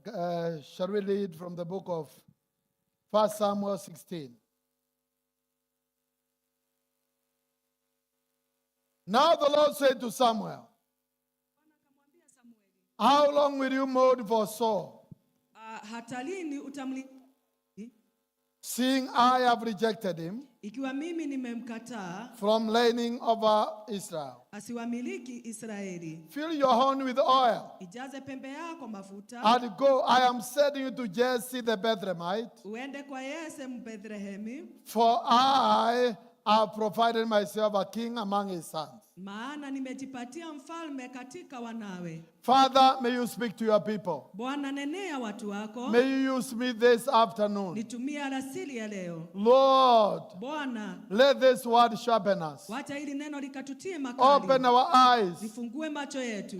Shall we read from the book of 1 Samuel 16? Now the Lord said to Samuel, how long will you mourn for Saul, seeing I have rejected him from reigning over Israel? Fill your horn with oil and go. I am sending you to Jesse the Bethlehemite, for I have provided myself a king among his sons. Father, may you speak to your people. May you use me this afternoon. Lord, let this word sharpen us. Open our eyes.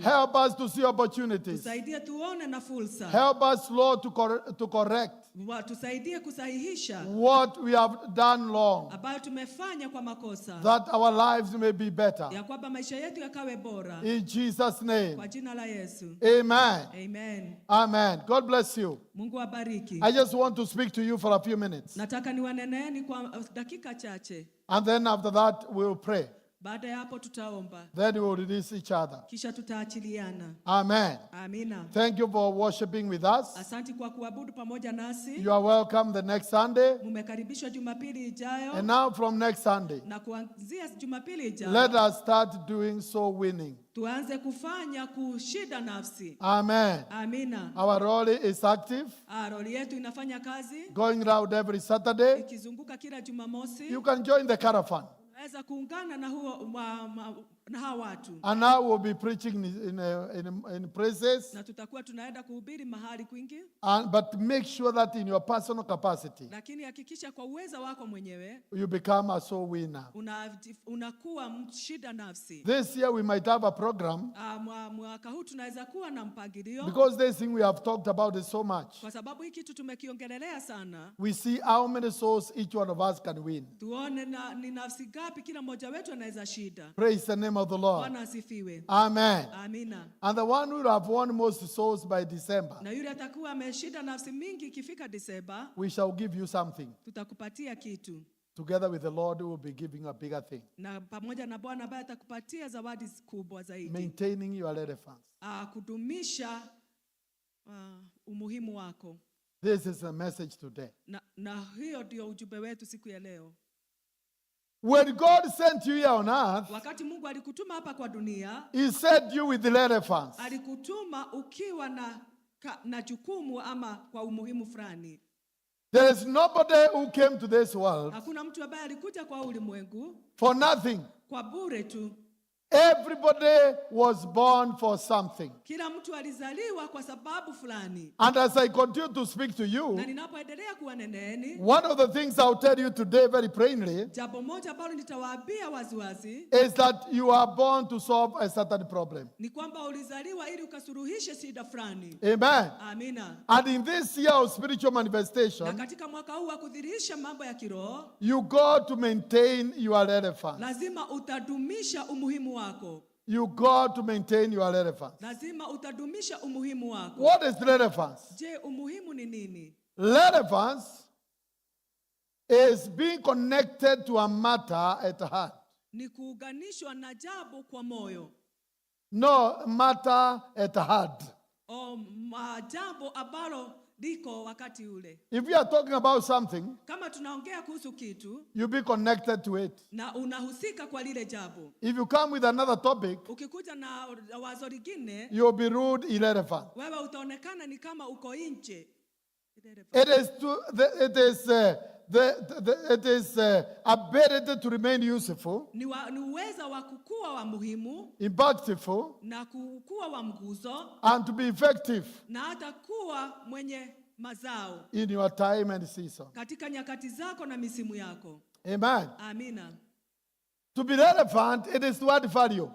Help us to see opportunities. Help us, Lord, to correct what we have done wrong, that our lives may be better. In Jesus' name. Amen. Amen. Amen. God bless you. I just want to speak to you for a few minutes. And then after that, we'll pray. Then we will release each other. Amen. Thank you for worshiping with us. You are welcome the next Sunday. And now from next Sunday, let us start doing soul winning. Amen. Our role is active, going around every Saturday. You can join the caravan. And now we'll be preaching in places. But make sure that in your personal capacity, you become a soul winner. This year we might have a program, because this thing we have talked about is so much. We see how many souls each one of us can win. Praise the name of the Lord. Amen. And the one who will have won most souls by December, we shall give you something. Together with the Lord, we will be giving a bigger thing. Maintaining your relevance. This is the message today. When God sent you here on earth, He sent you with relevance. There is nobody who came to this world for nothing. Everybody was born for something. And as I continue to speak to you, one of the things I'll tell you today very plainly is that you are born to solve a certain problem. Amen. And in this year of spiritual manifestation, you go to maintain your relevance. You got to maintain your relevance. What is relevance? Relevance is being connected to a matter at heart. No, matter at heart. If we are talking about something, you be connected to it. If you come with another topic, you'll be rude, irrelevant. It is ability to remain useful, impactful, and to be effective in your time and season. Amen. To be relevant, it is to add value.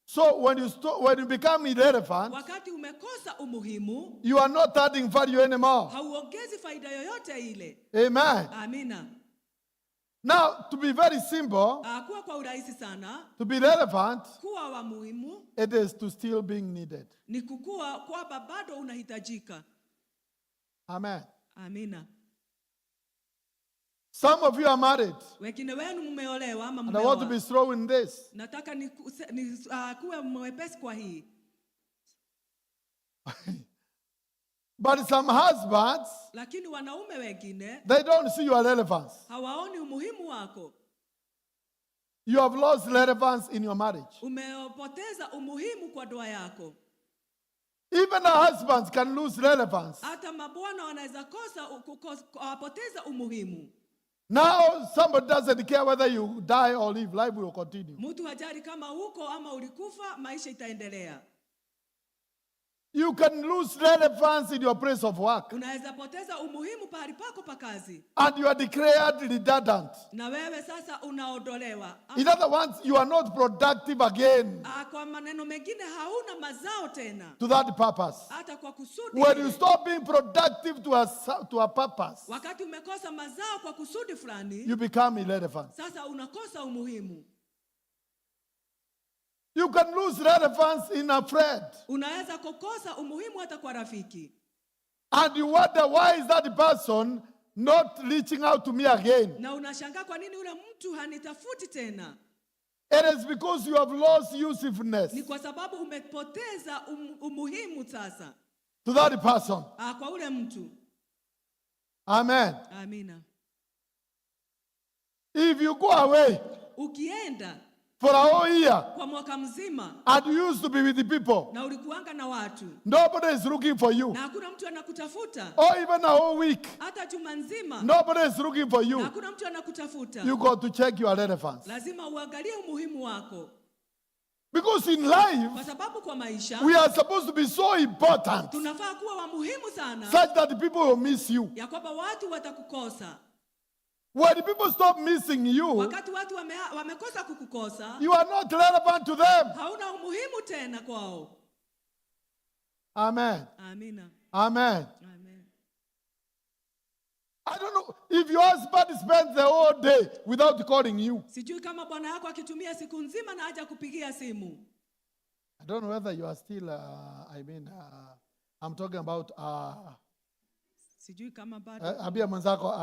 So when you become irrelevant, you are not adding value anymore. Amen. Now, to be very simple, kuwa kwa urahisi sana, to be relevant, kuwa wa muhimu, it is to still being needed. Ni kukua kwamba bado unahitajika. Amen. Amina. Some of you are married. Wengine wenu mmeolewa ama mmeoa. And I want to be strong in this. Nataka kuwa mwepesi kwa hii. But some husbands, lakini wanaume wengine, they don't see your relevance. Hawaoni umuhimu wako. You have lost relevance in your marriage. Umepoteza umuhimu kwa ndoa yako. Even the husbands can lose relevance. Hata mabwana wanaweza kupoteza umuhimu. Now somebody doesn't care whether you die or live, life will continue. Mtu hajali kama uko ama ulikufa, maisha itaendelea. You can lose relevance in your place of work. Unaweza poteza umuhimu pahali pako pa kazi. And you are declared redundant. Na wewe sasa unaondolewa. In other words, you are not productive again. Kwa maneno mengine hauna mazao tena. To that purpose. Hata kwa kusudi. When you stop being productive to a purpose. Wakati umekosa mazao kwa kusudi fulani. You become irrelevant. Sasa unakosa umuhimu. You can lose relevance in a friend. Unaweza kukosa umuhimu hata kwa rafiki. And you wonder why is that person not reaching out to me again? Na unashangaa kwa nini ule mtu hanitafuti tena? It is because you have lost usefulness. Ni kwa sababu umepoteza umuhimu sasa. To that person. Kwa ule mtu. Amen. Amina. If you go away. Ukienda. For a whole year. Kwa mwaka mzima. And you used to be with the people. Na ulikuanga na watu. Nobody is looking for you. Na hakuna mtu anakutafuta. Or even a whole week. Hata juma nzima. Nobody is looking for you. Na hakuna mtu anakutafuta. You got to check your relevance. Lazima uangalie umuhimu wako. Because in life, kwa sababu kwa maisha, we are supposed to be so important. Tunafaa kuwa wa muhimu sana. Such that the people will miss you. Ya kwamba watu watakukosa. When people stop missing you, wakati watu wamekosa kukukosa, you are not relevant to them. Hauna umuhimu tena kwao. Amen. Amina. Amen. Amen. I don't know if your husband spends the whole day without calling you. Sijui kama bwana yako akitumia siku nzima na haja kupigia simu. I don't know whether you are still I'm talking about sijui kama bado abia mwenzako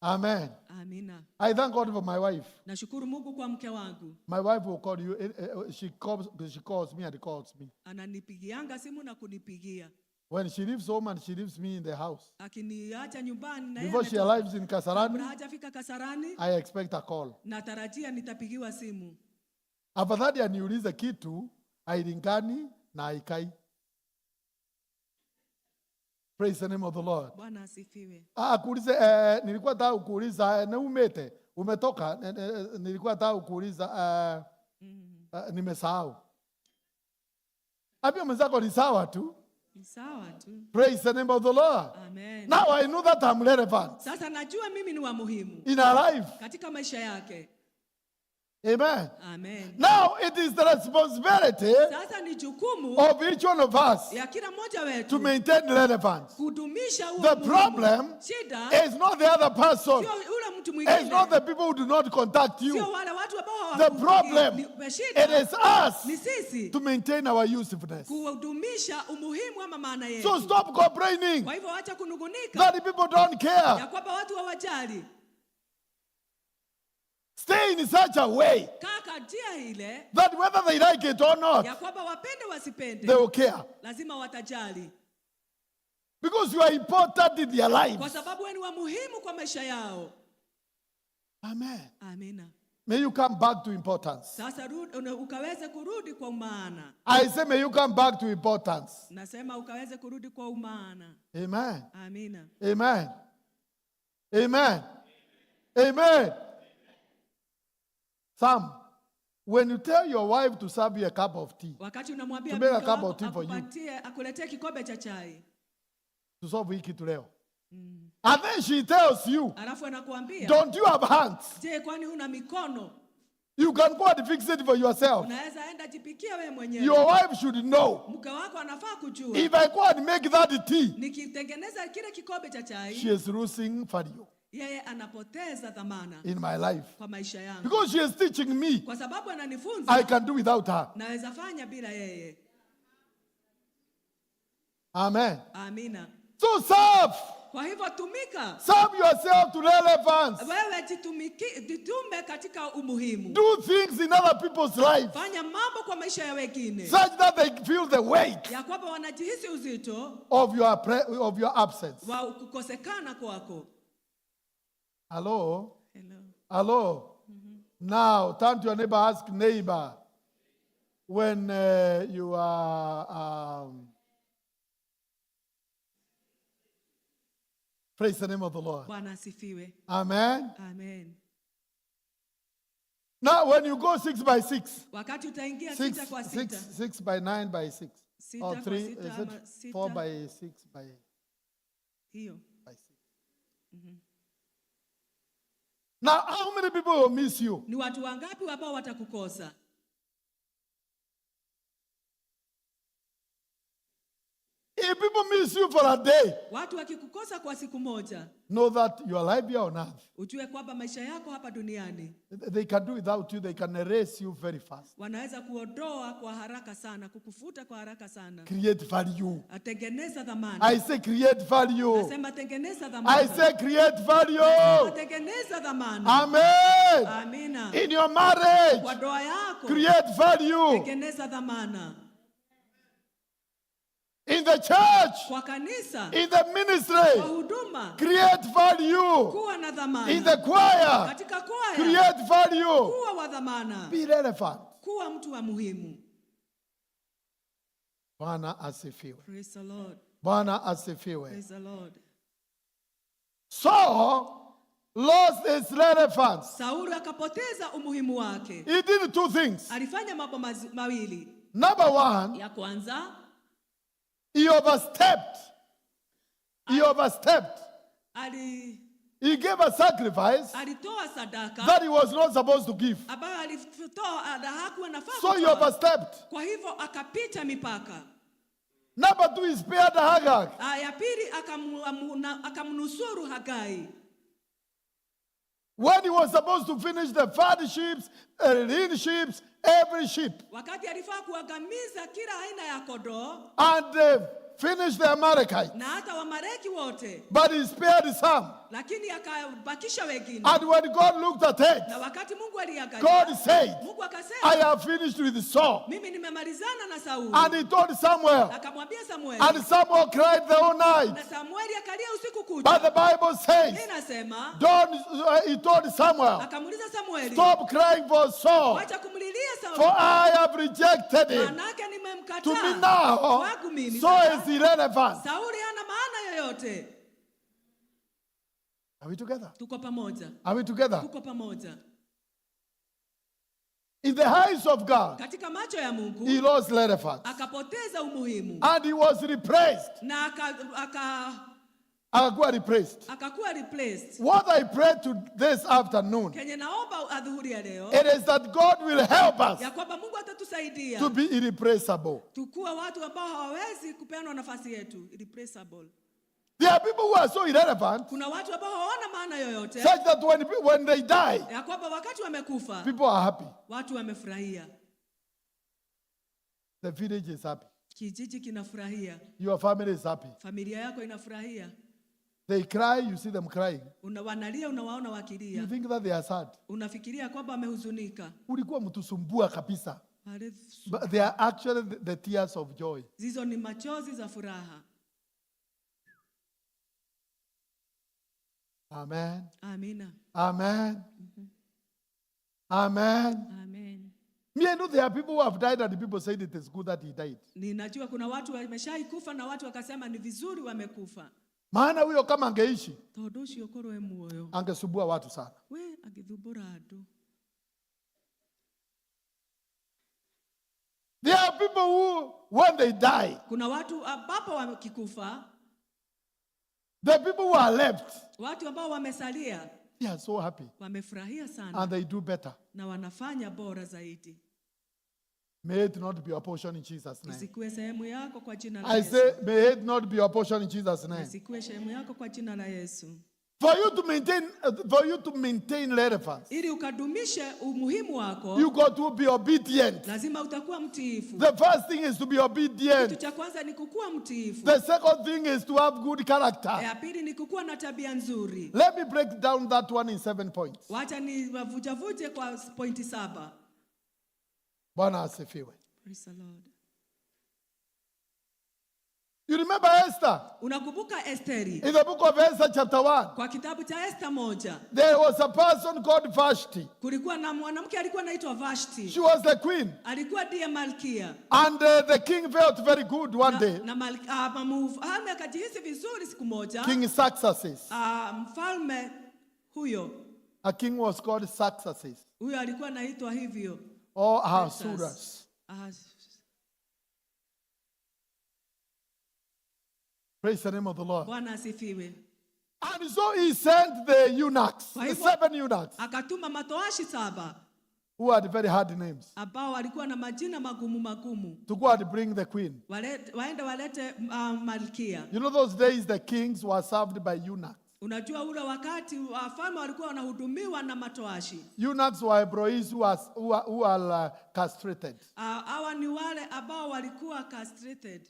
Amen. Amina. I thank God for my wife. Nashukuru Mungu kwa mke wangu. My wife will call you. She calls me and calls me. Ananipigianga simu na kunipigia. When she leaves home and she leaves me in the house. Akiniacha nyumbani na before she arrives in Kasarani, hajafika Kasarani, I expect a call. Natarajia nitapigiwa simu. Afadhali aniulize kitu hailingani na haikai. Praise the name of the Lord. Bwana asifiwe. Kuulize nilikuwa nataka kuuliza na umete umetoka nilikuwa nataka kuuliza nimesahau. Abia mwenzako ni sawa tu. Ni sawa tu. Praise the name of the Lord. Amen. Now I know that I'm relevant. Sasa najua mimi ni wa muhimu. In our life. Katika maisha yake. Amen. Amen. Now it is the responsibility sasa ni jukumu of each one of us ya kila mmoja wetu to maintain relevance. Kudumisha the problem shida is not the other person. Sio ule mtu mwingine. It's not the people who do not contact you. Sio wale watu ambao the problem it is us ni sisi to maintain our usefulness. Kudumisha umuhimu ama maana yetu. So stop complaining. Kwa hivyo acha kunugunika. That the people don't care. Ya kwamba watu hawajali. Stay in such a way that whether they like it or not, they will care. Because you are important in their lives. Amen. Amina. May you come back to importance. Ukaweze kurudi kwa umaana. I say may you come back to importance. Nasema ukaweze kurudi kwa umaana. Amen. Amina. Amen. Amen. Amen. Sam, when you tell your wife to serve you a cup of tea, to make a cup of tea for you, to solve hiki tu leo. And then she tells you, don't you have hands? You can go and fix it for yourself. Unaweza enda jipikia wewe mwenyewe. Your wife should know. Mke wako anafaa kujua. If I go and make that tea, nikitengeneza kile kikombe cha chai, she is losing value. Yeye anapoteza dhamana in my life. Kwa maisha yangu. Because she is teaching me. Kwa sababu ananifunza. I can do without her. Naweza fanya bila yeye. Amen. Amina. So serve. Kwa hivyo tumika. Serve yourself to relevance. Wewe jitume katika umuhimu. Do things in other people's life. Fanya mambo kwa maisha ya wengine. Such that they feel the weight. Ya kwamba wanajihisi uzito. Of your absence. Wa kukosekana kwako. Hello? Hello. Hello? Now, turn to your neighbor, ask neighbor, when you are... praise the name of the Lord. Amen. Amen. Now, when you go 6 by 6, wakati utaingia 6 kwa 6, 6 by 9 by 6, or 3, is it 4 by 6 by hiyo? By 6. Now, how many people will miss you? Ni watu wangapi ambao watakukosa? If people miss you for a day, watu wakikukosa kwa siku moja, know that your life here on earth, ujue kwamba maisha yako hapa duniani, they can do without you, they can erase you very fast. Wanaweza kuondoa kwa haraka sana, kukufuta kwa haraka sana. Create value. Atengeneza dhamana. I say create value. Nasema tengeneza dhamana. I say create value. Tengeneza dhamana. Amen. Amina. In your marriage, kwa ndoa yako, create value. Tengeneza dhamana. In the church, kwa kanisa, in the ministry, kwa huduma, create value. Kuwa na dhamana. In the choir, katika kwaya, create value. Kuwa wa dhamana. Be relevant. Kuwa mtu wa muhimu. Bwana asifiwe. Praise the Lord. Bwana asifiwe. Praise the Lord. Saul lost his relevance. Sauli akapoteza umuhimu wake. He did two things. Alifanya mambo mawili. Number one, ya kwanza, he overstepped. He overstepped. He gave a sacrifice that he was not supposed to give. So he overstepped. Kwa hivyo akapita mipaka. Number two, he spared Hagar. Ya pili akamnusuru Hagai. When he was supposed to finish the fat sheep, lean sheep, every sheep. Wakati alifaa kuangamiza kila aina ya kondoo. And finish the Amalekites. Na hata Wamaleki wote. But he spared some. Lakini akabakisha wengine. And when God looked at it, na wakati Mungu aliangalia, God said, Mungu akasema, I have finished with Saul. Mimi nimemalizana na Sauli. And he told Samuel. Akamwambia Samuel. And Samuel cried the whole night. Na Samueli akalia usiku kucha. But the Bible says, inasema, he told Samuel, akamuuliza Samueli, stop crying for Saul. Wacha kumlilia Sauli. For I have rejected him. Manake nimemkataa. To me now, so is irrelevant. Sauli hana maana yoyote. Are we together? Tuko pamoja. Are we together? Tuko pamoja. In the eyes of God, katika macho ya Mungu, he lost relevance. Akapoteza umuhimu. And he was replaced. Na akakuwa replaced. Akakuwa replaced. What I pray to this afternoon, kenye naomba adhuhuri ya leo, it is that God will help us ya kwamba Mungu atatusaidia to be irreplaceable. Tukuwa watu ambao hawawezi kupeana nafasi yetu, irreplaceable. There are people who are so irrelevant, kuna watu ambao hawana maana yoyote, such that when they die, ya kwamba wakati wamekufa, people are happy. Watu wamefurahia. The village is happy. Kijiji kinafurahia. Your family is happy. Familia yako inafurahia. They cry, you see them crying. Wanalia, unawaona wakilia. You think that they are sad. Unafikiria kwamba wamehuzunika. Ulikuwa mtusumbua kabisa. But they are actually the tears of joy. Zizo ni machozi za furaha. Amen. Amina. Amen. Amen. Amen. Me, I know there are people who have died and the people said it is good that he died. Ninajua kuna watu wameshaikufa na watu wakasema ni vizuri wamekufa. Maana huyo kama angeishi, angesumbua watu sana. There are people who, when they die, kuna watu ambapo wakikufa, the people who are left, watu ambao wamesalia, They are so happy. Wamefurahia sana. And they do better. Na wanafanya bora zaidi. May it not be your portion in Jesus' name. Isikuwe sehemu yako kwa jina la I Yesu. say, may it not be your portion in Jesus' name. Isikuwe sehemu yako kwa jina la Yesu. For you to maintain relevance, ili ukadumishe umuhimu wako, you got to be obedient. lazima utakuwa mtiifu. The first thing is to be obedient. Kitu cha kwanza ni kukuwa mtiifu. The second thing is to have good character. Ya pili ni kukuwa na tabia nzuri. Let me break down that one in 7 points. Wacha ni wavujavuje kwa pointi 7. Bwana asifiwe. Praise the Lord. You remember Esther? Unakumbuka Esteri? In the book of Esther chapter 1. Kwa kitabu cha Esther 1. There was a person called Vashti. Kulikuwa na mwanamke alikuwa anaitwa Vashti. She was the queen. Alikuwa ndiye malkia. And the king felt very good one day. Na mfalme akajihisi vizuri siku moja. King Xerxes. Mfalme huyo. A king was called Xerxes. Huyo alikuwa anaitwa hivyo. Or Ahasuerus. Praise the name of the Lord. Bwana asifiwe. And so he sent the eunuchs, the 7 eunuchs. Akatuma matoashi 7. Who had very hard names. Ambao walikuwa na majina magumu. To go and bring the queen. Waende walete malkia. You know those days the kings were served by eunuchs. Unajua ule wakati wafalme walikuwa wanahudumiwa na matoashi. Eunuchs were employees who are castrated. Hawa ni wale ambao walikuwa castrated.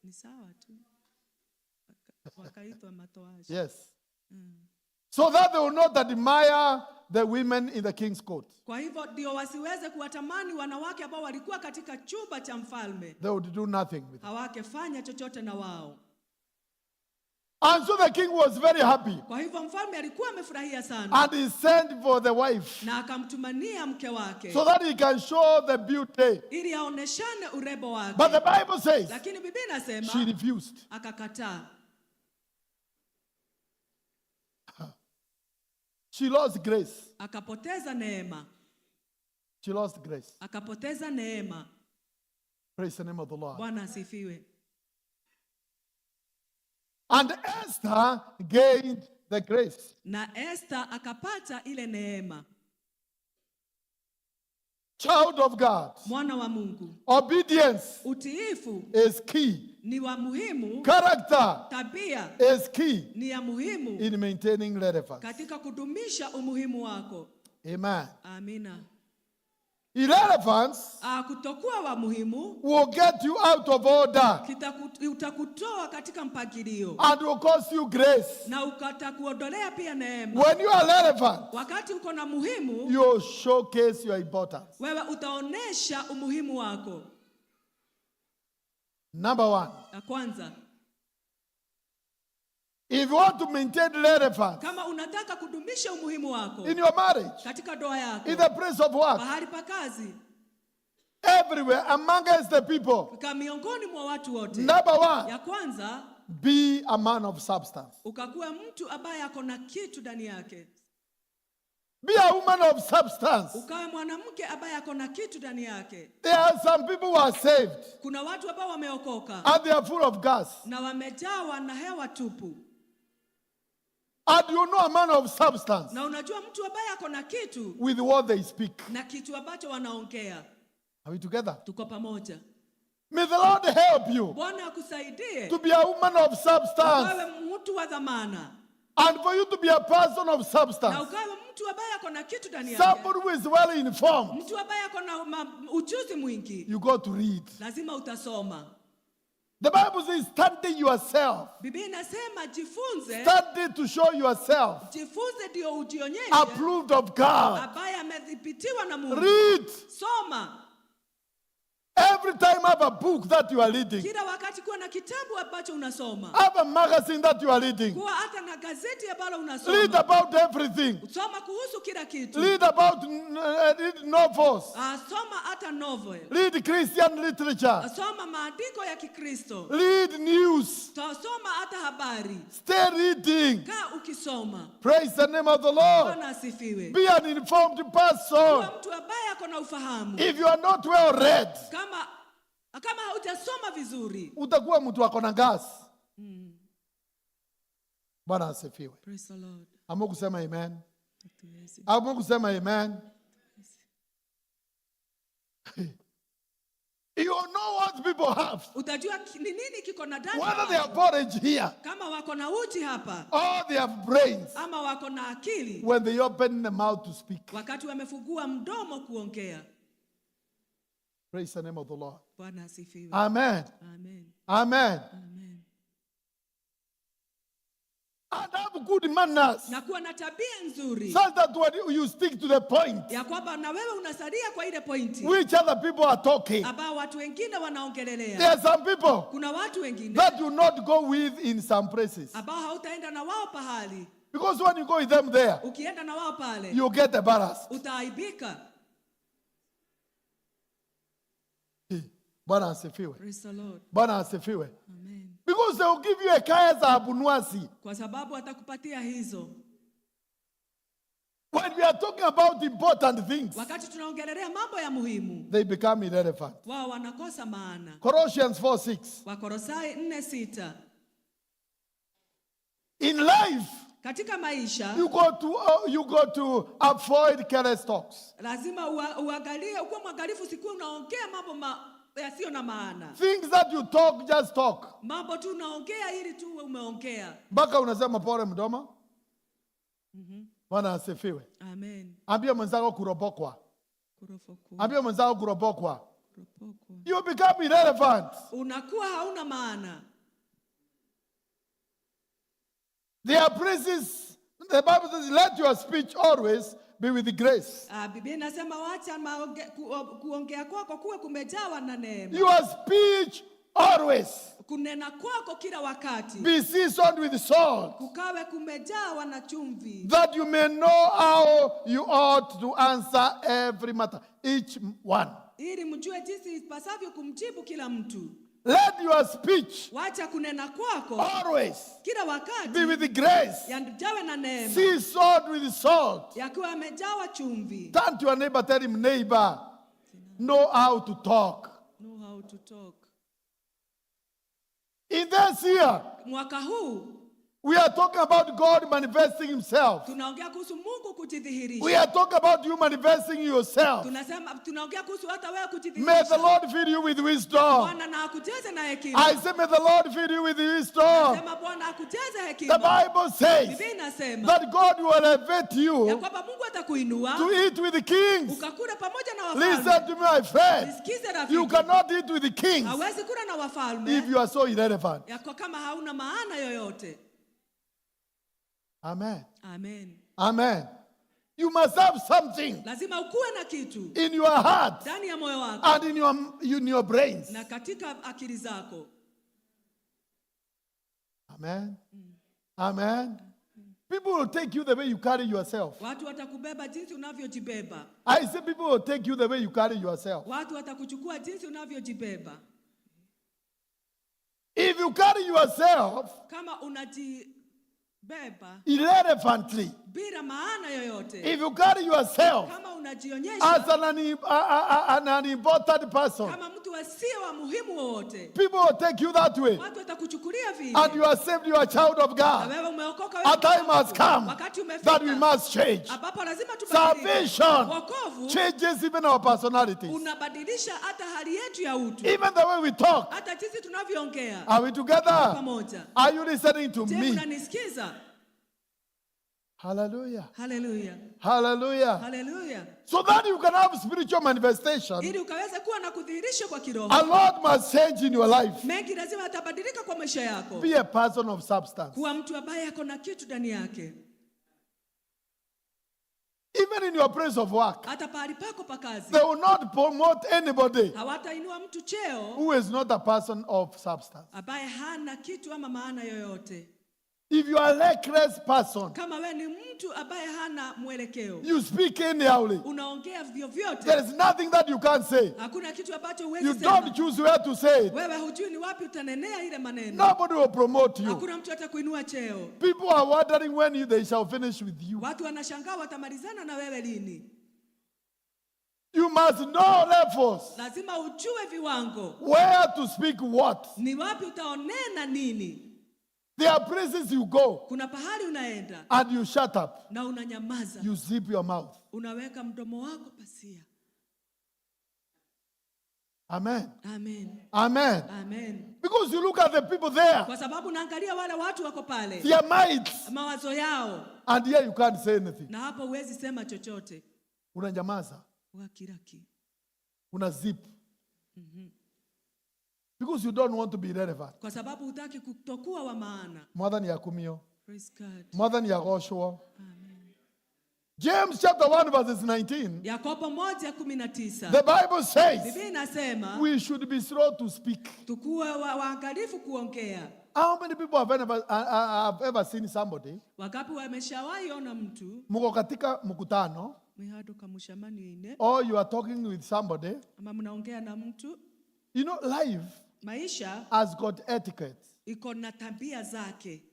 Ni sawa tu. Wakaitwa matoashi. Yes. So that they will not admire the women in the king's court. Kwa hivyo ndio wasiweze kuwatamani wanawake ambao walikuwa katika chumba cha mfalme. They would do nothing with them. Hawakefanya chochote na wao. And so the king was very happy. Kwa hivyo mfalme alikuwa amefurahia sana. And he sent for the wife. Na akamtumania mke wake. So that he can show the beauty. Ili aoneshane urembo wake. But the Bible says. Lakini Biblia inasema. She refused. Akakataa. She lost grace. Akapoteza neema. She lost grace. Akapoteza neema. Praise the name of the Lord. Bwana asifiwe. And Esther gained the grace. Na Esther akapata ile neema. Child of God. Mwana wa Mungu. Obedience. Utiifu. Is key. Ni wa muhimu. Character. Tabia. Is key. Ni ya muhimu. In maintaining relevance. Katika kudumisha umuhimu wako. Amen. Amina. Irrelevance kutokuwa wa muhimu will get you out of order. Utakutoa katika mpangilio. And will cost you grace. Na ukatakuondolea pia neema. When you are relevant, wakati uko na muhimu, you showcase your importance. Wewe utaonesha umuhimu wako. Number 1. Ya kwanza. If you want to maintain relevance, kama unataka kudumisha umuhimu wako in your marriage, katika ndoa yako, in the place of work, mahali pa kazi, everywhere amongst the people, kama miongoni mwa watu wote, number 1, ya kwanza, be a man of substance. Ukakuwa mtu ambaye ako na kitu ndani yake. Be a woman of substance. Ukawe mwanamke ambaye ako na kitu ndani yake. There are some people who are saved. Kuna watu ambao wameokoka. And they are full of gas. Na wamejawa na hewa tupu. And you know a man of substance. Na unajua mtu ambaye ako na kitu. With what they speak. Na kitu ambacho wanaongea. Are we together? Tuko pamoja. May the Lord help you. Bwana akusaidie. To be a woman of substance. Ukawe mtu wa dhamana. And for you to be a person of substance. Na ukawe mtu ambaye ako na kitu ndani yake. Somebody who is well informed. Mtu ambaye ako na ujuzi mwingi. You got to read. Lazima utasoma. The Bible says, study yourself. Biblia inasema jifunze. Study to show yourself. Jifunze ndio ujionyeshe. Approved of God. Ambaye amedhibitiwa na Mungu. Read. Soma. Every time have a book that you are reading. Kila wakati kuwa na kitabu ambacho unasoma. Have a magazine that you are reading. Kuwa hata na gazeti ambalo unasoma. Read about everything. Soma kuhusu kila kitu. Read about novels. Soma hata novel. Read Christian literature. Soma maandiko ya Kikristo. Read news. Soma hata habari. Stay reading. Kaa ukisoma. Praise the name of the Lord. Bwana asifiwe. Be an informed person. Kuwa mtu ambaye ako na ufahamu. If you are not well read, kama hujasoma vizuri, utakuwa mtu ako na gas. Bwana asifiwe. Praise the Lord. Amu kusema amen. Amu kusema amen. You know what people have. Utajua ni nini kiko na ndani. Whether they have porridge here. Kama wako na uji hapa. Or they have brains. Ama wako na akili. When they open the mouth to speak. Wakati wamefungua mdomo kuongea. Praise the name of the Lord. Bwana asifiwe. Amen. Amen. Amen. Amen. And have good manners. Na kuwa na tabia nzuri. So that when you stick to the point. Ya kwamba na wewe unasalia kwa ile pointi. Which other people are talking. Ambao watu wengine wanaongelelea. There are some people. Kuna watu wengine. That you not go with in some places. Ambao hautaenda na wao pahali. Because when you go with them there. Ukienda na wao pale. You get embarrassed. Utaaibika. Bwana asifiwe. Praise the Lord. Bwana asifiwe. Amen. Because they will give you a kaya za abunwasi. Kwa sababu atakupatia hizo. When we are talking about important things, wakati tunaongelea mambo ya muhimu, they become irrelevant. Wao wanakosa maana. Colossians 4:6. Wakolosai 4:6. In life, katika maisha, you go to avoid careless talks. Lazima uangalie, uko mwangalifu siku unaongea mambo yasiyo na maana. Things that you talk, just talk. Mambo tu unaongea ili tu umeongea. Mpaka unasema pole mdomo. Bwana asifiwe. Amen. Ambia mwenzako kuropokwa. Ambia mwenzako kuropokwa. You become irrelevant. Unakuwa hauna maana. There are places, the Bible says, let your speech always be with grace. Biblia inasema wacha kuongea kwako kuwe kumejawa na neema. Your speech always. Kunena kwako kila wakati. Be seasoned with salt. Kukawe kumejawa na chumvi. That you may know how you ought to answer every matter, each one. Ili mjue jinsi ipasavyo kumjibu kila mtu. Let your speech wacha kunena kwako always kila wakati be with grace. Yajawe na neema. Seasoned with salt. Yakiwa amejawa chumvi. Turn to your neighbor, tell him, neighbor, know how to talk. Know how to talk. In this year, mwaka huu, we are talking about God manifesting himself. Tunaongea kuhusu Mungu kujidhihirisha. We are talking about you manifesting yourself. Tunaongea kuhusu hata wewe kujidhihirisha. May the Lord fill you with wisdom. Bwana na akujaze na hekima. I say may the Lord fill you with wisdom. Nasema Bwana akujaze hekima. The Bible says Biblia inasema that God will elevate you ya kwamba Mungu atakuinua to eat with the kings. Ukakula pamoja na wafalme. Listen to me, my friend. Nisikize rafiki. You cannot eat with the kings hawezi kula na wafalme if you are so irrelevant. ya kama hauna maana yoyote. Amen. Amen. Amen. You must have something. Lazima ukuwe na kitu in your heart ndani ya moyo wako and in your brains. Na katika akili zako. Amen. Amen. People will take you the way you carry yourself. Watu watakubeba jinsi unavyojibeba. I say people will take you the way you carry yourself. Watu watakuchukua jinsi unavyojibeba. If you carry yourself kama unajibeba irrelevantly, bila maana yoyote, if you carry yourself kama unajionyesha as an important person, kama mtu asiye wa muhimu wowote, people will take you that way. Watu watakuchukulia vile. And you are saved, you are a child of God. Na wewe umeokoka, wewe a time has come wakati umefika that we must change. Ambapo lazima tubadilike. Salvation wokovu changes even our personalities. Unabadilisha hata hali yetu ya utu. Even the way we talk. Hata jinsi tunavyoongea. Are we together? Pamoja. Are you listening to me? Unanisikiza? Hallelujah. Hallelujah. Hallelujah. Hallelujah. So that you can have spiritual manifestation, ili ukaweze kuwa na kudhihirisha kwa kiroho. a lot must change in your life. Mengi lazima yatabadilika kwa maisha yako. Be a person of substance. Kuwa mtu ambaye ako na kitu ndani yake. Even in your place of work, hata pahali pako pa kazi, they will not promote anybody hawatainua mtu cheo who is not a person of substance. ambaye hana kitu ama maana yoyote. If you are a reckless person, kama wewe ni mtu ambaye hana mwelekeo, you speak anyhowly, unaongea vyovyote, there is nothing that you can't say. hakuna kitu ambacho huwezi You sema. don't choose where to say it. Wewe hujui ni wapi utanenea ile maneno. Nobody will promote you. Hakuna mtu atakuinua cheo. People are wondering when they shall finish with you. Watu wanashangaa watamalizana na wewe lini. You must know levels. Lazima ujue viwango. Where to speak what. Ni wapi utaonena nini. There are places you go. Kuna pahali unaenda. And you shut up. Na unanyamaza. You zip your mouth. Unaweka mdomo wako pasia. Amen. Amen. Amen. Amen. Because you look at the people there. Kwa sababu naangalia wale watu wako pale. Their minds. Mawazo yao. And here you can't say anything. Na hapo huwezi sema chochote. Unanyamaza. Wakiraki. Una zip. Because you don't want to be relevant. Kwa sababu hutaki kutokuwa wa maana. More than Yakumio. Praise God. More than Yagoshua. Amen. James chapter 1 verses 19. Yakobo 1:19. The Bible says. Biblia inasema. We should be slow to speak. Tukuwe waangalifu kuongea. How many people have ever seen somebody? Wakapi wameshawahi ona mtu. Muko katika mkutano. Or you are talking with somebody. Ama mnaongea na mtu. You know, life. Maisha has got etiquette. Iko na tabia zake.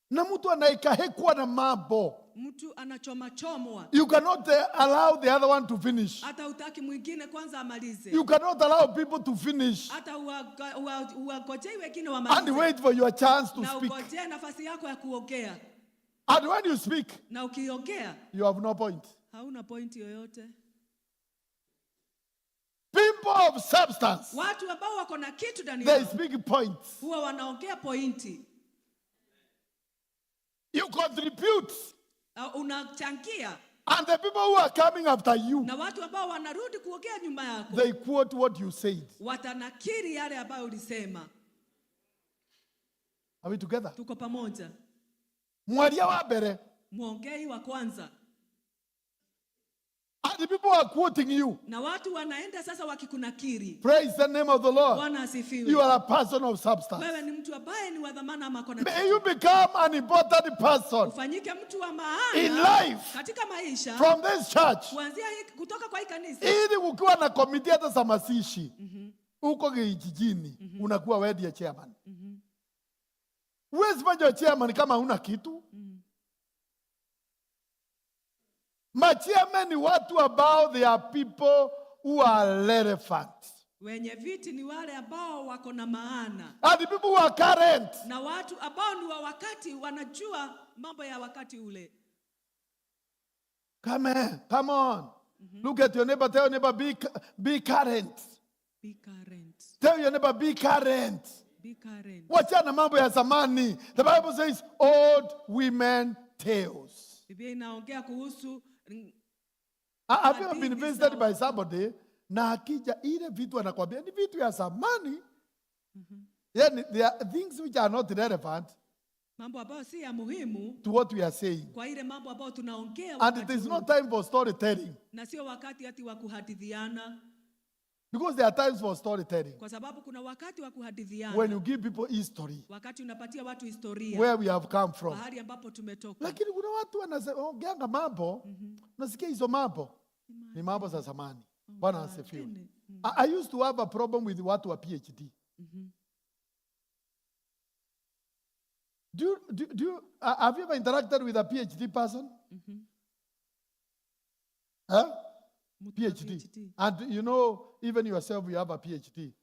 Na mtu anaikahekwa na mambo. Mtu anachomachomwa. You cannot allow the other one to finish. Hata utaki mwingine kwanza amalize. You cannot allow people to finish. Hata uwagojei wengine wamalize. And wait for your chance to na speak. Na ugojee nafasi yako ya kuongea. And when you speak, na ukiongea, you have no point. Hauna point yoyote. People of substance. Watu ambao wako na kitu ndani yao. They speak points. Huwa wanaongea pointi. You contribute. Unachangia. And the people who are coming after you. Na watu ambao wanarudi kuongea nyuma yako. They quote what you said. Watanakiri yale ambayo ulisema. Are we together? Tuko pamoja. Mwalia wa mbere. Muongei wa kwanza. And the people are quoting you. Na watu wanaenda sasa wakikunakiri. Praise the name of the Lord. Bwana asifiwe. You are a person of substance. Wewe ni mtu ambaye ni wa dhamana ama kona. May you become an important person. Ufanyike mtu wa maana in life. Katika maisha. From this church. Kuanzia kutoka kwa hii kanisa. Ili ukiwa na komiti hata za mazishi. Uko kijijini, unakuwa wewe ndiye chairman. Huwezi fanya chairman kama huna kitu. Machairman ni watu ambao they are people who are relevant. Wenye viti ni wale ambao wako na maana. And the people who are current. Na watu ambao ni wa wakati wanajua mambo ya wakati ule. Come on. Look at your neighbor, tell your neighbor be current. Be current. Tell your neighbor be current. Be current. Wachana mambo ya zamani. The Bible says old women tales. Biblia inaongea kuhusu. Have you ever been visited by somebody na akija ile vitu anakuambia ni vitu ya zamani? Yeah, there are things which are not relevant. Mambo ambayo si ya muhimu to what we are saying. Kwa ile mambo ambayo tunaongea. And it is not time for storytelling. Na sio wakati ati wa kuhadithiana. Because there are times for storytelling. Kwa sababu kuna wakati wa kuhadithiana. When you give people history. Wakati unapatia watu historia. Where we have come from. Mahali ambapo tumetoka. Lakini kuna watu wanaongea mambo, unasikia hizo mambo. Ni mambo za zamani. Bwana asifiwe. I used to have a problem with watu wa PhD. Have you ever interacted with a PhD person? Huh? PhD. And you know, even yourself, you have a PhD.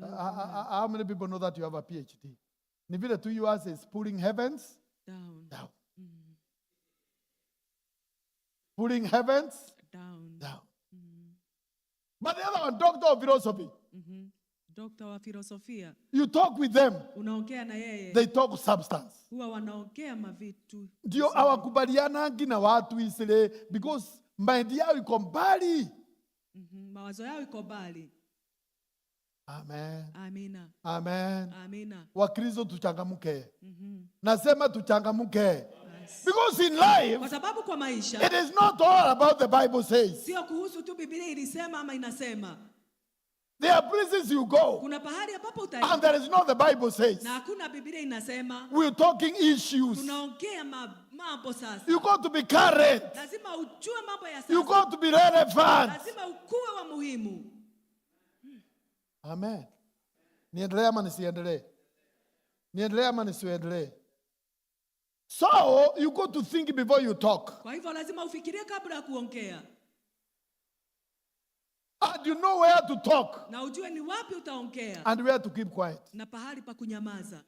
How many people know that you have a PhD? Ni vile tu yours is pulling heavens down. Pulling heavens down. But the other one, doctor of philosophy. Doctor wa filosofia. You talk with them. Unaongea na yeye. They talk substance. Huwa wanaongea mavitu. Ndio hawakubalianangi na watu isile because mind yao iko mbali. Mawazo yao iko mbali. Amen. Amina. Amen. Amina. Wakristo tuchangamuke. Nasema tuchangamuke. Because in life, kwa sababu kwa maisha, it is not all about the Bible says. Sio kuhusu tu Biblia ilisema ama inasema. There are places you go. Kuna pahali ambapo utaenda. And there is not the Bible says. Na hakuna Biblia inasema. We're talking issues. Tunaongea mambo sasa. You got to be current. Lazima ujue mambo ya sasa. You got to be relevant. Lazima ukuwe wa muhimu. Amen. Niendelee ama nisiendelee? Niendelee ama nisiendelee? So, you got to think before you talk. Kwa hivyo lazima ufikirie kabla ya kuongea. And you know where to talk. Na ujue ni wapi utaongea. And where to keep quiet. Na pahali pa kunyamaza.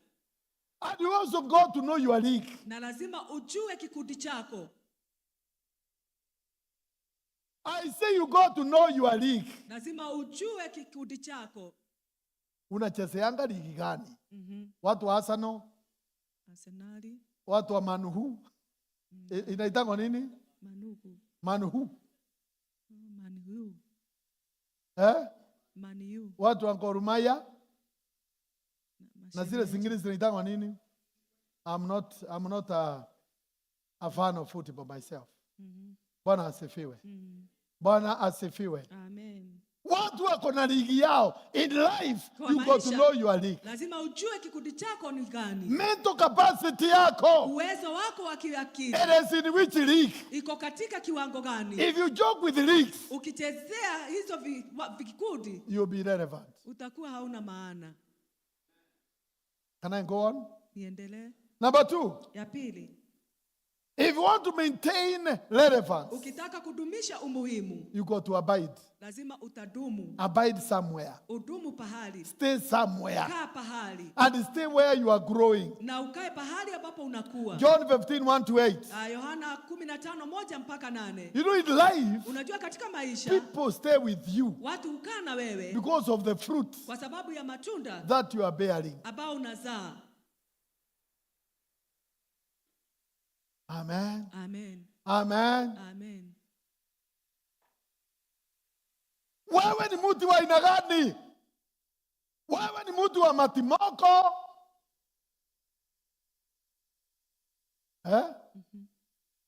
And you also got to know your league. Na lazima ujue kikundi chako. I say you got to know your league. Lazima ujue kikundi chako. Unachezeanga ligi gani? Watu wa Arsenal? Arsenali. Watu wa Manuhu? Inaitangwa nini? Manuhu. Manuhu. Manuhu. Manuhu. Watu wa Gor Mahia? Na zile zingine zinaitangwa nini? I'm not a fan of football myself. Bwana asifiwe. Bwana asifiwe. Amen. Watu wako na ligi yao. In life, you got to know your league. Lazima ujue kikundi chako ni gani. Mental capacity yako. Uwezo wako wa kiakili. It is in which league? Iko katika kiwango gani? If you joke with the leagues, ukichezea hizo vikundi, you'll be irrelevant. Utakuwa hauna maana. Can I go on? Niendelee. Number 2. Ya pili. If you want to maintain relevance, ukitaka kudumisha umuhimu, you got to abide. Lazima utadumu. Abide somewhere. Udumu pahali. Stay somewhere. Kaa pahali. And stay where you are growing. Na ukae pahali ambapo unakuwa. John 15:1-8. Yohana 15:1-8. You know, in life, unajua katika maisha, people stay with you. Watu hukaa na wewe because of the fruit kwa sababu ya matunda that you are bearing. Ambao unazaa. Amen. Amen. Amen. Amen. Wewe ni mtu wa aina gani? Wewe ni mtu wa matimoko?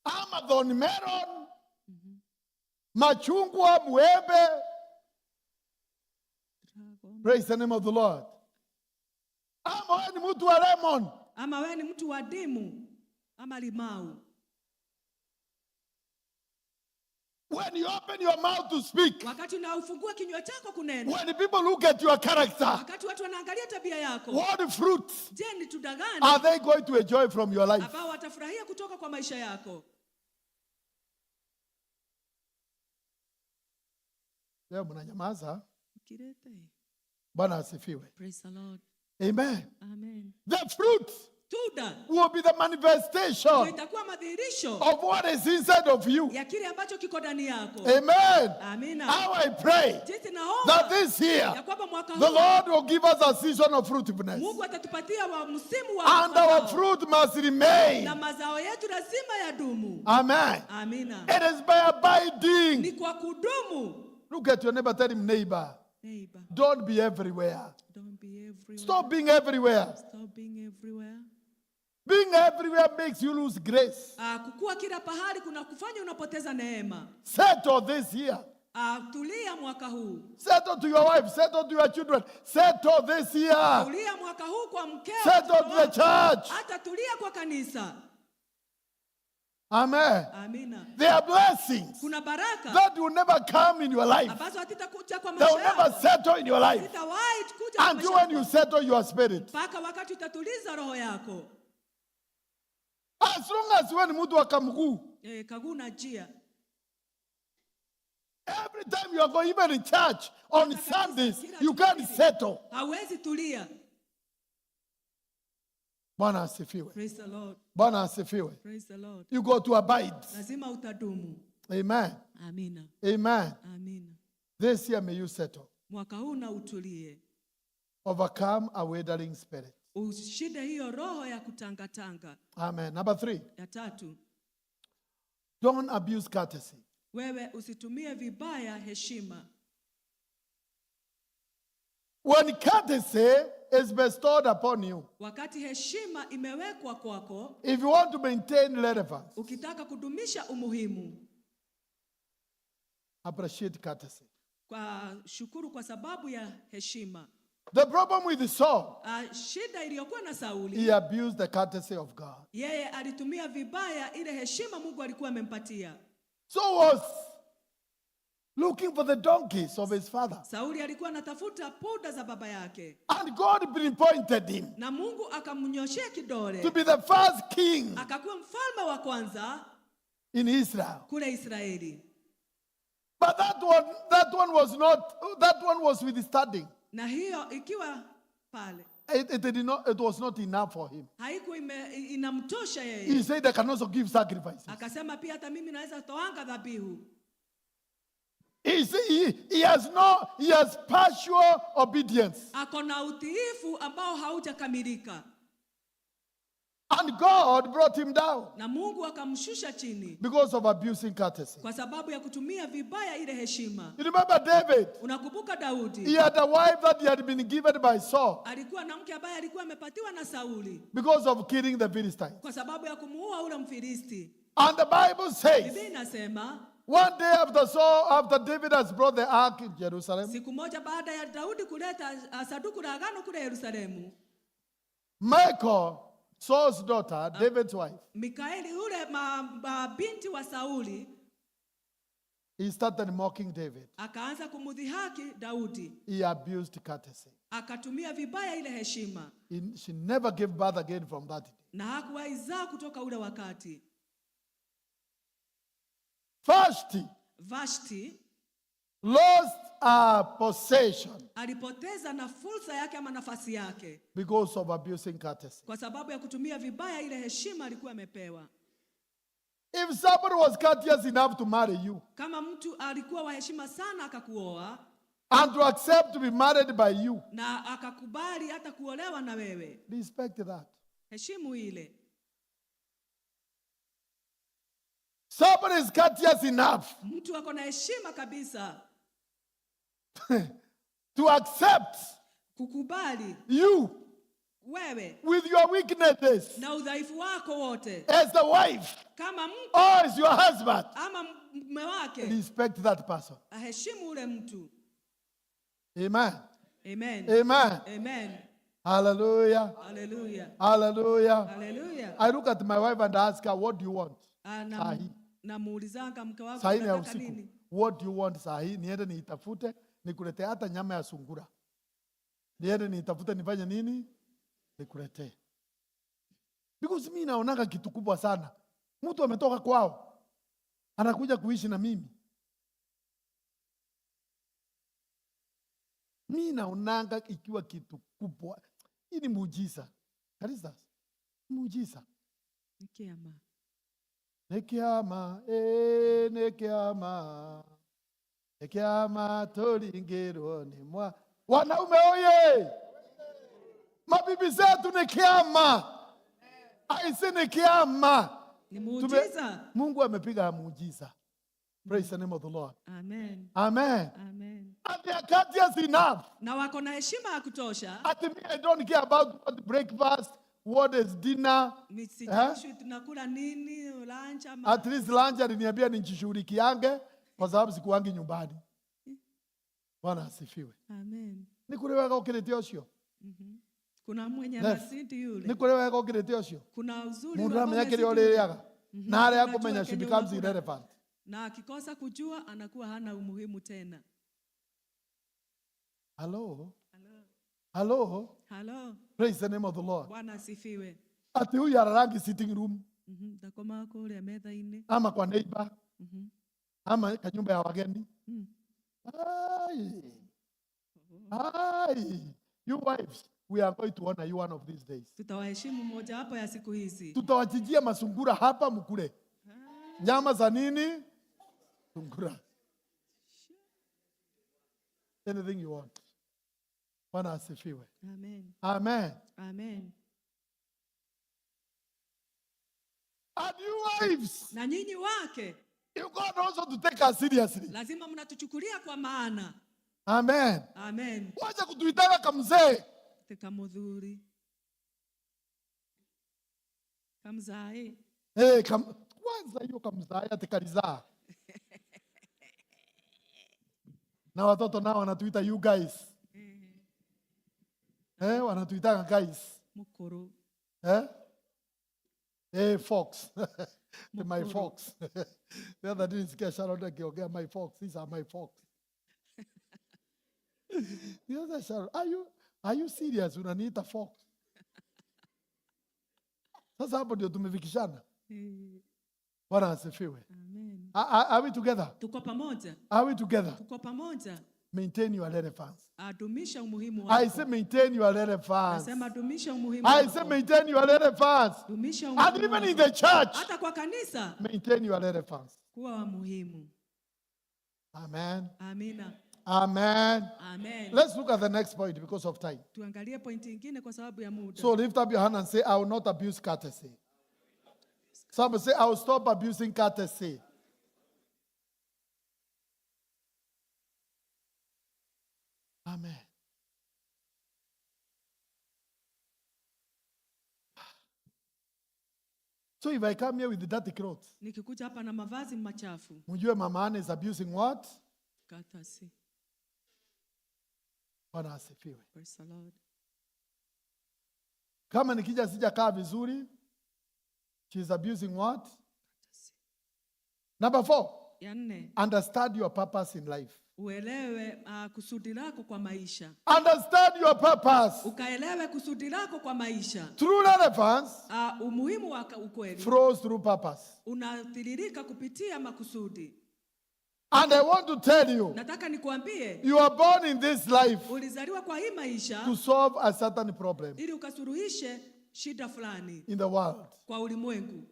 Ama thorn melon? Machungwa, muembe? Praise the name of the Lord. Ama wewe ni mtu wa lemon? Ama wewe ni mtu wa dimu? Ama limau? When you open your mouth to speak, wakati unaufungua kinywa chako kunena, when people look at your character, wakati watu wanaangalia tabia yako, what fruits je, ni tunda gani are they going to enjoy from your life? ambao watafurahia kutoka kwa maisha yako? Leo mnanyamaza. Kirete. Bwana asifiwe. Praise the Lord. Amen. Amen. The fruit will be the manifestation of what is inside of you. Amen. Amina. How I pray that this year the Lord will give us a season of fruitfulness. And our fruit must remain. Amen. Amina. It is by abiding. Ni kwa kudumu. Look at your neighbor, tell him, neighbor. Neighbor. Don't be everywhere. Don't be everywhere. Stop being everywhere. Stop being everywhere. Being everywhere makes you lose grace. Kukua kila pahali kuna kufanya unapoteza neema. Settle this year. Tulia mwaka huu. Settle to your wife, settle to your children. Settle this year. Tulia mwaka huu kwa mkeo. Settle to the church. Hata tulia kwa kanisa. Amen. Amina. There are blessings kuna baraka that will never come in your life. Ambazo hatitakuja kwa maisha yako. They will never settle in your life. Hazitawahi kuja kwa until when you settle your spirit. Mpaka wakati utatuliza roho yako. As long as wewe ni mtu wa kamguu. Kaguu na njia. Every time you are going even in church on Sundays, you can't settle. Hawezi tulia. Bwana asifiwe. Praise the Lord. Bwana asifiwe. Praise the Lord. You go to abide. Lazima utadumu. Amen. Amina. Amen. Amina. This year may you settle. Mwaka huu na utulie. Overcome a withering spirit. Ushinde hiyo roho ya kutangatanga. Amen. Number 3. Ya 3. Don't abuse courtesy. Wewe usitumie vibaya heshima. When courtesy is bestowed upon you, wakati heshima imewekwa kwako, if you want to maintain relevance, ukitaka kudumisha umuhimu, appreciate courtesy. Kwa shukuru kwa sababu ya heshima. The problem with Saul, shida iliyokuwa na Sauli, he abused the courtesy of God. Yeye alitumia vibaya ile heshima Mungu alikuwa amempatia. Saul was looking for the donkeys of his father. Sauli alikuwa anatafuta punda za baba yake. And God pinpointed him. Na Mungu akamnyoshea kidole. To be the first king. Akakuwa mfalme wa kwanza in Israel. Kule Israeli. But that one was withstanding. Na hiyo ikiwa pale. It was not enough for him. Haiku inamtosha yeye. He said I can also give sacrifices. Akasema pia hata mimi naweza toanga dhabihu. He has partial obedience. Akona utiifu ambao haujakamilika. And God brought him down. Na Mungu akamshusha chini. Because of abusing courtesy. Kwa sababu ya kutumia vibaya ile heshima. You remember David? Unakumbuka Daudi? He had a wife that he had been given by Saul. Alikuwa na mke ambaye alikuwa amepatiwa na Sauli. Because of killing the Philistines. Kwa sababu ya kumuua ule Mfilisti. And the Bible says, Biblia inasema, one day after David has brought the ark in Jerusalem, siku moja baada ya Daudi kuleta sanduku la agano kule Yerusalemu, Michal, Saul's daughter, David's wife, Mikaeli yule binti wa Sauli, he started mocking David. Akaanza kumudhihaki Daudi. He abused courtesy. Akatumia vibaya ile heshima. She never gave birth again from that day. Na hakuwahi zaa kutoka ule wakati. Vashti lost her possession. Alipoteza na fursa yake ama nafasi yake. Because of abusing courtesy. Kwa sababu ya kutumia vibaya ile heshima alikuwa amepewa. If somebody was courteous enough to marry you, kama mtu alikuwa wa heshima sana akakuoa, and to accept to be married by you, na akakubali hata kuolewa na wewe, respect that. Heshimu ile. Somebody is courteous enough mtu ako na heshima kabisa to accept kukubali you wewe with your weaknesses na udhaifu wako wote as the wife kama mke or as your husband. ama mume wake. Respect that person. Aheshimu ule mtu. Amen. Amen. Amen. Amen. Hallelujah. Hallelujah. Hallelujah. Hallelujah. I look at my wife and ask her, what do you want? Namuulizanga mke wangu anataka nini? What do you want sahi? Niende niitafute, nikulete hata nyama ya sungura. Niende niitafute nifanye nini? Nikulete. Because mimi naonanga kitu kubwa sana. Mtu ametoka kwao, anakuja kuishi na mimi. Mimi naonanga ikiwa kitu kubwa. Hii ni muujiza. Kanisa, muujiza. Nikiama. Nekiama, nekiama. Nekiama tolingero ni mwa. Wanaume oye! Mabibi zetu nekiama. Aise nekiama. Ni muujiza. Mungu amepiga muujiza. Praise the name of the Lord. Amen. Amen. Amen. And they are courteous enough. Na wako na heshima ya kutosha. At me, I don't care about what breakfast, what is dinner. Tunakula nini, lunch ama. At least lunch aliniambia nijishughulikiange kwa sababu sikuangi nyumbani. Bwana asifiwe. Amen. Nikureweka ukirete osio. Kuna mwenye anasiti yule. Nikureweka ukirete osio. Kuna uzuri wa mama yake oleaga. Na ale yako menya she becomes irrelevant. Na akikosa kujua anakuwa hana umuhimu tena. Hello. Hello. Hello. Hello. Praise the name of the Lord. Bwana asifiwe. Ati huyu ararangi sitting room. Takoma kule metha-ini. Ama kwa neighbor. Ama kanyumba ya wageni. Ai. You wives, we are going to honor you one of these days. Tutawaheshimu moja hapo ya siku hizi. Tutawachijia masungura hapa mkule. Nyama za nini? Sungura. Anything you want. Bwana asifiwe. Amen. Amen. Amen. And you wives, na nyinyi wake, you got also to take us seriously. Lazima mnatuchukulia kwa maana. Amen. Amen. Wacha kutuitana kamzee. Tekamudhuri. Kamzae. Kwanza hiyo kamzae atekalizaa. Na watoto nao wanatuita you guys. Wanatuita guys. Mukuru. Fox. My fox. The other day nisikia Sharon akiongea my fox. These are my fox. The other Sharon, are you serious? Unaniita fox? Sasa hapo ndio tumefikishana. Bwana asifiwe. Amen. Are we together? Tuko pamoja. Are we together? Tuko pamoja. Maintain your relevance. Adumisha umuhimu wako. I say maintain your relevance. Nasema dumisha umuhimu wako. I say maintain your relevance. Dumisha umuhimu wako. And even in the church. Hata kwa kanisa. Maintain your relevance. Kuwa wa muhimu. Amen. Amina. Amen. Amen. Let's look at the next point because of time. Tuangalie point nyingine kwa sababu ya muda. So lift up your hand and say, I will not abuse courtesy. Somebody say, I will stop abusing courtesy. Amen. So if I come here with the dirty clothes, nikikuja hapa na mavazi machafu, mjue Mama Anne is abusing what? Courtesy. Bwana asifiwe. Praise the Lord. Kama nikija sijakaa vizuri, she is abusing what? Courtesy. Number 4. Ya 4. Understand your purpose in life. Uelewe kusudi lako kwa maisha. Understand your purpose. Ukaelewe kusudi lako kwa maisha. True relevance umuhimu wa ukweli flows through purpose. Unatiririka kupitia makusudi. And I want to tell you, nataka nikuambie, you are born in this life ulizaliwa kwa hii maisha to solve a certain problem ili ukasuluhishe shida fulani in the world. Kwa ulimwengu.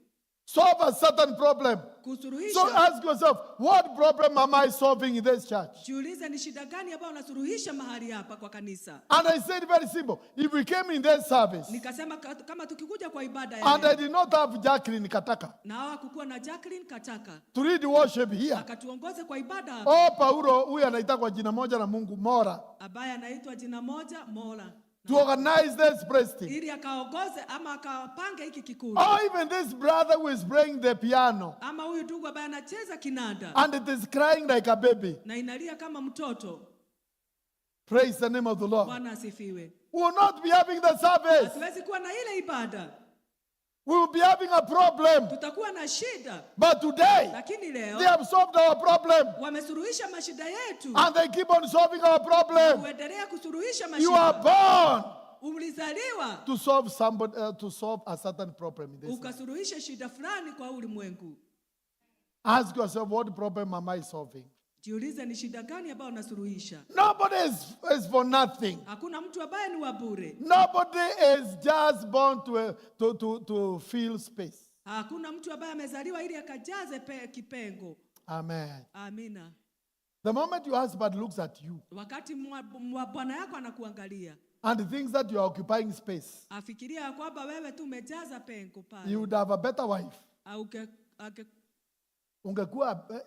Solve a certain problem. Kusuruhisha. So ask yourself, what problem am I solving in this church? Jiulize ni shida gani ambayo unasuluhisha mahali hapa kwa kanisa. And I said very simple, if we came in this service, nikasema kama tukikuja kwa ibada ya and I did not have Jacqueline Kataka, na hakukuwa na Jacqueline Kataka, to lead worship here, akatuongoze kwa ibada hapa. Oh, Paulo huyu anaitwa kwa jina moja na Mungu, Mora, ambaye anaitwa jina moja Mora, to organize this praise team, ili akaongoze ama akapange hiki kikundi. Or even this brother who is playing the piano, ama huyu ndugu ambaye anacheza kinanda, and it is crying like a baby, na inalia kama mtoto. Praise the name of the Lord. Bwana asifiwe. We will not be having the service. Hatuwezi kuwa na ile ibada. We will be having a problem. Tutakuwa na shida. But today, lakini leo, they have solved our problem. Wamesuluhisha mashida yetu. And they keep on solving our problem. Kuendelea kusuluhisha mashida. You are born ulizaliwa to solve to solve a certain problem in this. Ukasuluhisha shida fulani kwa ulimwengu. Ask yourself, what problem am I solving? Jiulize ni shida gani ambayo unasuluhisha. Nobody is for nothing. Hakuna mtu ambaye ni wa bure. Nobody is just born to fill space. Hakuna mtu ambaye amezaliwa ili akajaze kipengo. Amen. Amina. The moment your husband looks at you, wakati bwana yako anakuangalia, and thinks that you are occupying space, afikiria kwamba wewe tu umejaza pengo pale, you would have a better wife.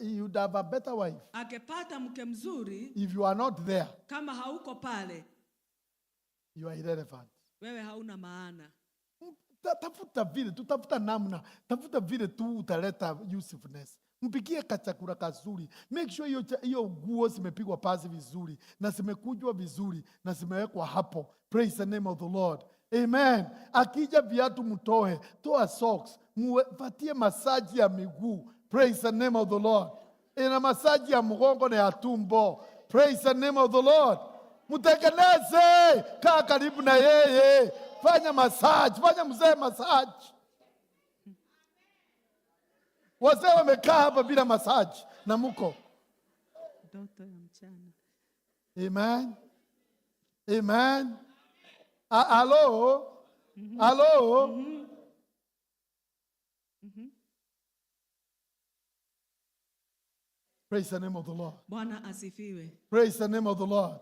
You would have a better wife. Akepata mke mzuri, if you are not there, kama hauko pale, you are irrelevant. Wewe hauna maana. Tafuta namna, tafuta vile tu utaleta usefulness. Mpikie kachakula kazuri. Make sure hiyo nguo zimepigwa pasi vizuri na zimekujwa vizuri na zimewekwa hapo. Praise the name of the Lord. Amen. Akija viatu mtoe, toa socks, mupatie masaji ya miguu. Praise the name of the Lord. Ina masaji ya mgongo na ya tumbo. Praise the name of the Lord. Mtekeleze, kaa karibu na yeye. Fanya massage, fanya mzee massage. Wazee wamekaa hapa bila massage na muko. Ndoto ya mchana. Amen. Amen. Hello? Hello? Praise the name of the Lord. Bwana asifiwe. Praise the name of the Lord.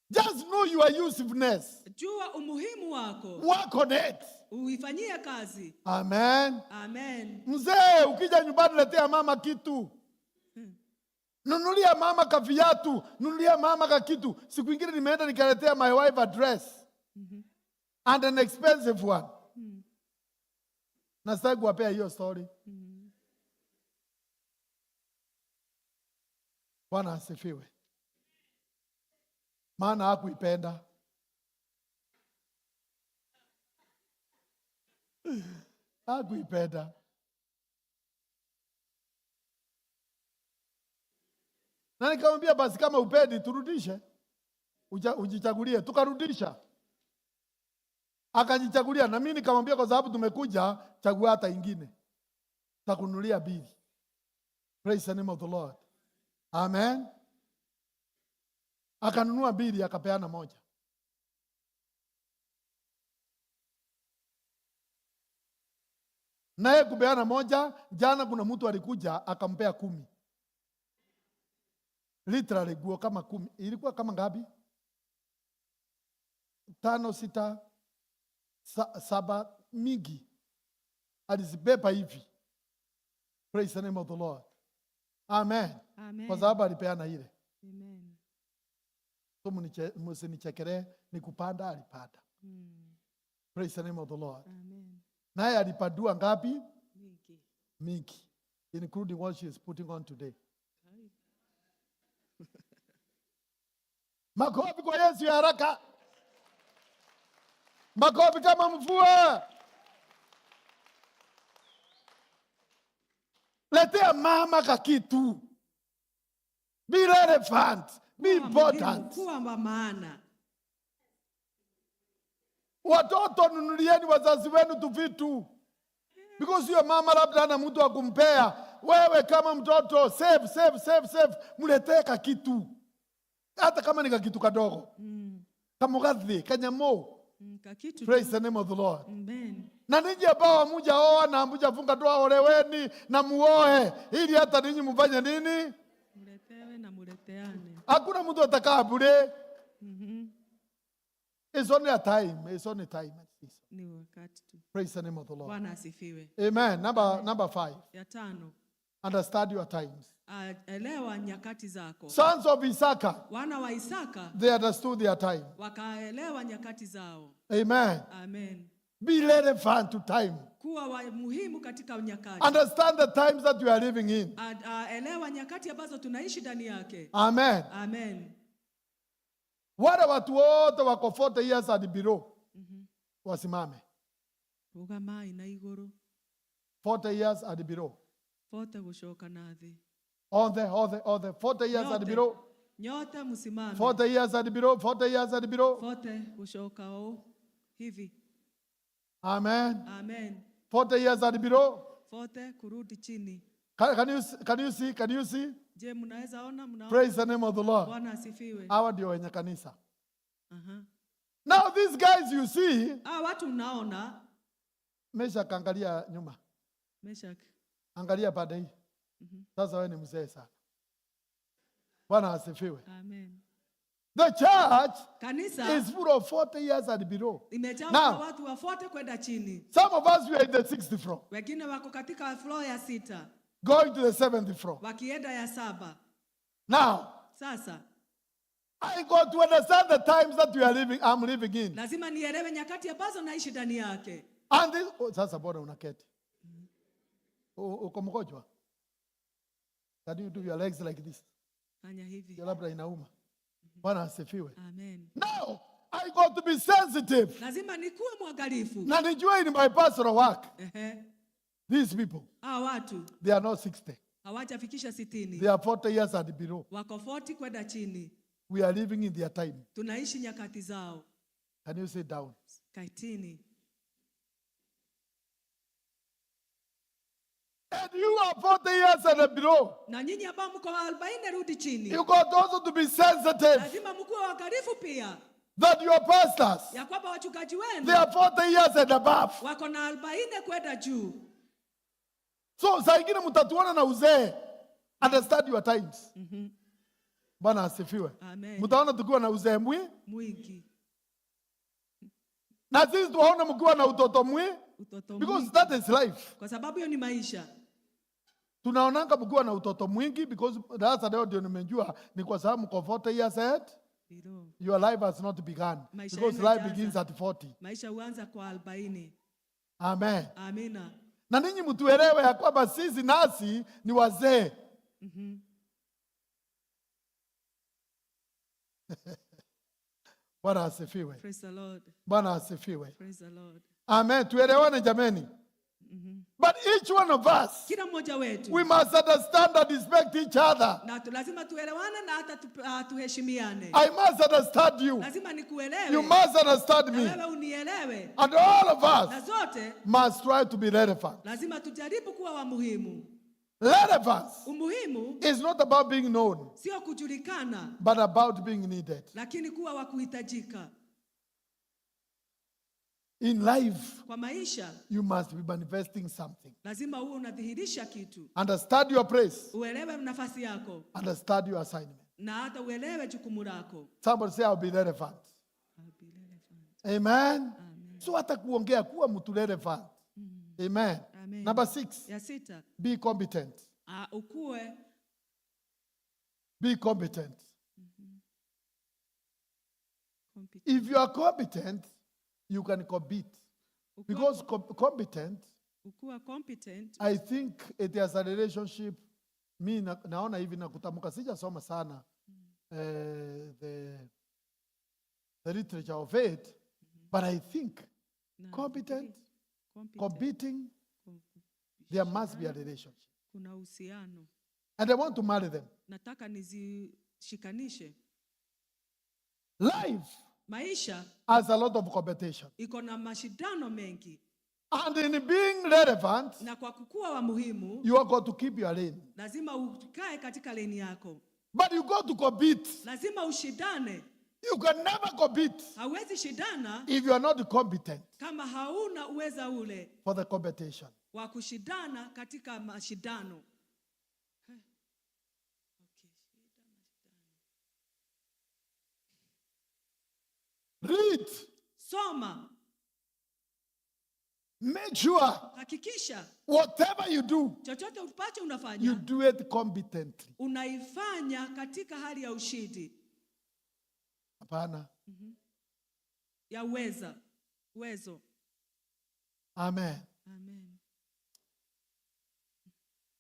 Just know your usefulness. Jua umuhimu wako. Work on it. Uifanyie kazi. Amen. Amen. Mzee, ukija nyumbani letea mama kitu. Nunulia mama kaviatu, nunulia mama ka kitu. Siku nyingine nimeenda nikaletea my wife a dress. And an expensive one. Na sasa kuwapea hiyo story. Bwana asifiwe. Maana hakuipenda. Hakuipenda. Na nikamwambia basi kama upendi turudishe. Ujichagulie, tukarudisha. Akajichagulia, na mimi nikamwambia kwa sababu tumekuja, chagua hata ingine. Takunulia bili. Praise the name of the Lord. Amen. Akanunua bili, akapeana moja. Naye kupeana moja, jana kuna mtu alikuja akampea 10. Literally guo kama 10. Ilikuwa kama ngapi? 5, 6, 7 mingi. Alizibeba hivi. Praise the name of the Lord. Amen. Amen. Kwa sababu alipeana ile. Amen. So msinichekere, ni kupanda alipanda. Praise the name of the Lord. Amen. Naye alipadua ngapi? Mingi. Mingi. Including what she is putting on today. Makofi kwa Yesu ya haraka. Makofi kama mvua. Letea mama kakitu. Be relevant. Be important. Kuwa maana. Watoto, nunulieni wazazi wenu tu vitu. Because your mama labda ana mtu akumpea. Wewe kama mtoto, save. Muletee kakitu. Hata kama ni kakitu kadogo. Kamugathi, kanyamo. Kakitu. Praise the name of the Lord. Amen. Na ninyi ambao hamuja oa na hamuja funga ndoa, oleweni na muoe, ili hata ninyi mfanye nini? Muletewe na muleteane. Hakuna mtu atakaa bure. It's only a time. It's only time. Ni wakati tu. Praise the name of the Lord. Bwana asifiwe. Amen. Number 5. Ya 5. Understand your times. Elewa nyakati zako. Sons of Isaka. Wana wa Isaka. They understood their time. Wakaelewa nyakati zao. Amen. Amen. Be relevant to time. Kuwa muhimu katika nyakati. Understand the times that you are living in. Elewa nyakati ambazo tunaishi ndani yake. Amen. Amen. Wale watu wote wako 40 years and below. Wasimame. Ugama ina iguru. 40 years and below. 40 gushoka nathi. All the 40 years and below. Nyote msimame. 40 years and below. 40 years and below. 40 gushoka hivi. Amen. Amen. 40 years and below. 40 kurudi chini. Can you see? Je, mnaweza ona? Praise the name of the Lord. Bwana asifiwe. Hawa ndio wenye kanisa. Now these guys you see. Watu unaona. Mesha kaangalia nyuma. Mesha. Angalia pande hii. Sasa wewe ni mzee sana. Bwana asifiwe. Amen. The church kanisa is full of 40 years and below. Imejaa watu wa 40 kwenda chini. Some of us we are in the 6th floor. Wengine wako katika floor ya 6. Going to the 7th floor. Wakienda ya 7. Now, sasa I got to understand the times that I'm living in. Lazima nielewe nyakati ambazo naishi ndani yake. And this, sasa bora unaketi. Uko mgonjwa? Can you do your legs like this? Fanya hivi. Labda inauma. Bwana asifiwe. Amen. Now, I got to be sensitive. Lazima nikuwe mwangalifu. Na nijue in my personal work. These people. Watu. They are not 60. Hawajafikisha 60. They are 40 years and below. Wako 40 kwenda chini. We are living in their time. Tunaishi nyakati zao. Can you sit down? Kaitini. And you are 40 years and below. Na nyinyi ambao mko 40 rudi chini. You got also to be sensitive. Lazima mkuwe wakarifu pia. That your pastors. Ya kwamba wachungaji wenu. They are 40 years and above. Wako na 40 kwenda juu. So saa ingine mtatuona na uzee. Understand your times. Bwana asifiwe. Amen. Mtaona tukiwa na uzee mwingi. Na sisi tuwaona mkiwa na utoto mwingi. Because that is life. Kwa sababu hiyo ni maisha. Tunaonanga mkiwa na utoto mwingi because sasa leo ndio nimejua ni kwa sababu mko 40 years ahead. Your life has not begun. Because life begins at 40. Maisha huanza kwa 40. Amen. Amina. Na ninyi mtuelewe ya kwamba sisi nasi ni wazee. Bwana asifiwe. Praise the Lord. Bwana asifiwe. Praise the Lord. Amen. Tuelewane jameni. But each one of us, kila mmoja wetu, we must understand and respect each other. Na lazima tuelewane na hata tuheshimiane. I must understand you. Lazima nikuelewe. You must understand me. Na wewe unielewe. And all of us na zote must try to be relevant. Lazima tujaribu kuwa wa muhimu. Relevance umuhimu is not about being known, sio kujulikana, but about being needed. Lakini kuwa wa kuhitajika. In life, kwa maisha, you must be manifesting something. Lazima uwe unadhihirisha kitu. Understand your place. Uelewe nafasi yako. Understand your assignment. Na hata uelewe jukumu lako. Somebody say, I'll be relevant. I'll be relevant. Amen. Amen. So hata kuongea kuwa mtu relevant. Amen. Amen. Number 6. Ya 6. Be competent. Ukue. Be competent. Competent. If you are competent, you can compete. Because competent, I think it has a relationship. Mi naona hivi na kutamka, sijasoma sana the literature of it, but I think competent, competing, there must be a relationship. Kuna uhusiano. And I want to marry them. Nataka nizishikanishe. Life maisha has a lot of competition. Iko na mashindano mengi. And in being relevant, na kwa kukua wa muhimu, you are going to keep your lane. Lazima ukae katika lane yako. But you got to compete. Lazima ushindane. You can never compete. Hauwezi shindana if you are not competent. Kama hauna uweza ule for the competition. Wa kushindana katika mashindano. Read. Soma. Make sure. Hakikisha. Whatever you do. Chochote upache unafanya. You do it competently. Unaifanya katika hali ya ushindi. Hapana. Ya uwezo. Amen. Amen.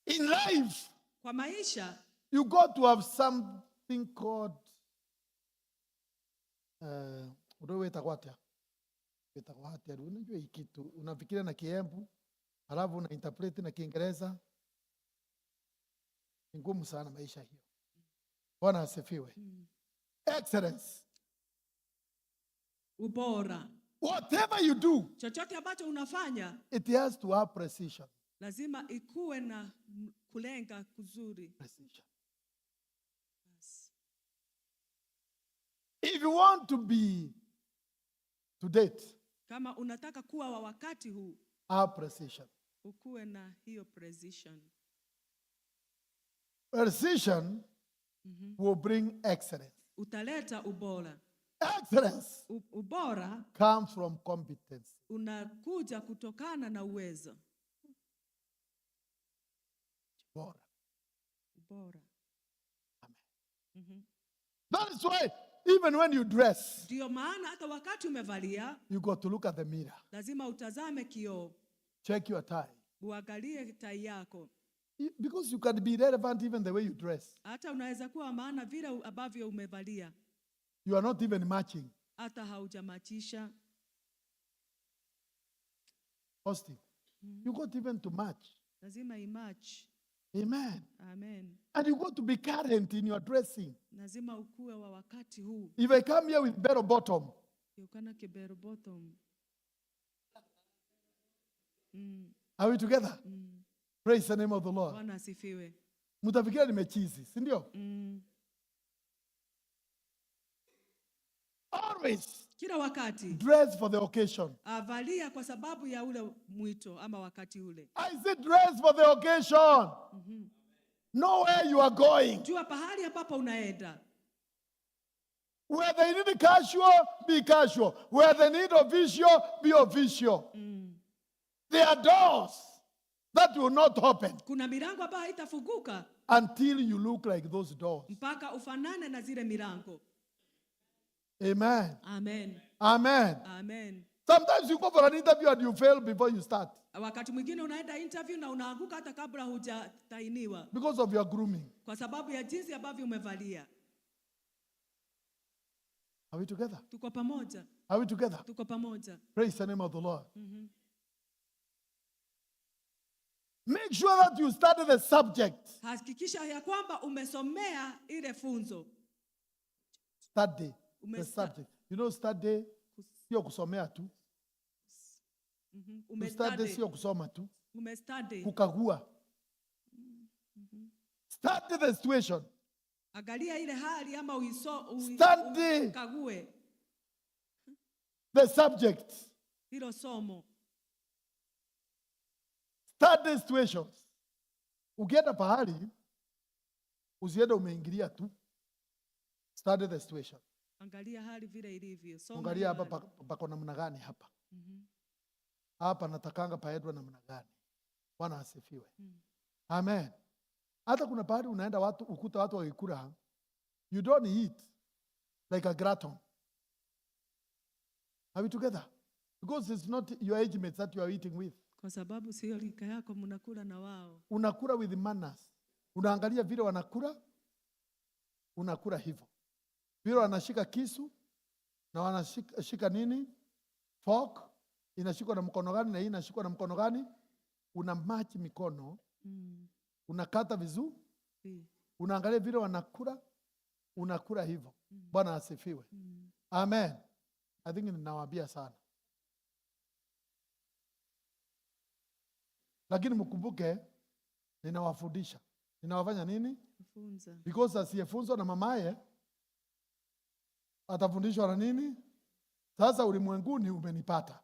In life, kwa maisha, you got to have something called unajua ikitu unafikiria na Kiembu halafu una interpret na Kiingereza. Ni ngumu sana maisha hiyo. Bwana asifiwe. Excellence. Ubora. Whatever you do, chochote ambacho unafanya, it has to have precision. Lazima ikuwe na kulenga kuzuri. Precision. Yes. If you want to be to date, kama unataka kuwa wa wakati huu, have precision. Ukuwe na hiyo precision. Precision will bring excellence. Utaleta ubora. Excellence ubora comes from competence. Unakuja kutokana na uwezo. Ubora. Amen. That is why even when you dress, ndio maana hata wakati umevalia, you got to look at the mirror. Lazima utazame kioo. Check your tie. Uangalie tai yako. Because you can be relevant even the way you dress. Hata unaweza kuwa maana vile ambavyo umevalia. You are not even matching. Hata haujamachisha. Austin, you got even to match. Lazima imatch. Amen. Amen. And you got to be current in your dressing. Lazima ukue wa wakati huu. If I come here with bare bottom, ukana kibero bottom. Are we together? Praise the name of the Lord. Bwana asifiwe. Mtafikiria nimechizi, si ndio? Always. Kila wakati. Dress for the occasion. Avalia kwa sababu ya ule mwito ama wakati ule. I said dress for the occasion. Know where you are going. Jua pahali ambapo unaenda. Where they need casual, be casual. Where they need official, be official. There are doors that will not open. Kuna milango ambayo haitafunguka until you look like those doors. Mpaka ufanane na zile milango. Amen. Amen. Amen. Amen. Sometimes you go for an interview and you fail before you start. Wakati mwingine unaenda interview na unaanguka hata kabla hujatainiwa. Because of your grooming. Kwa sababu ya jinsi ambavyo umevalia. Are we together? Tuko pamoja. Are we together? Tuko pamoja. Praise the name of the Lord. Make sure that you study the subject. Hakikisha ya kwamba umesomea ile funzo. Study the subject. You know, study sio kusomea tu. Study sio kusoma tu. Kukagua. Study the situation. Angalia ile hali ama ukague the subject. Hilo somo. Study situations. Ukienda pahali usiende umeingilia tu. Study the situation. Angalia hali vile ilivyo. Angalia hapa pako namna gani hapa. Hapa natakanga paedwa namna gani. Bwana asifiwe. Amen. Hata kuna pahali unaenda ukuta watu wakikula, you don't eat like a gratin. Are we together? Because it's not your age mates that you are eating with. Kwa sababu sio rika yako mnakula na wao. Unakula with manners. Unaangalia vile wanakula, unakula hivyo. Vile wanashika kisu na wanashika nini? Fork inashikwa na mkono gani na hii inashikwa na mkono gani? Una match mikono. Unakata vizuri. Unaangalia vile wanakula, unakula hivyo. Bwana asifiwe. Amen. I think ninawaambia sana. Lakini mkumbuke ninawafundisha. Ninawafanya nini? Kufunza. Because asiyefunzwa na mamaye atafundishwa na nini? Sasa ulimwenguni umenipata.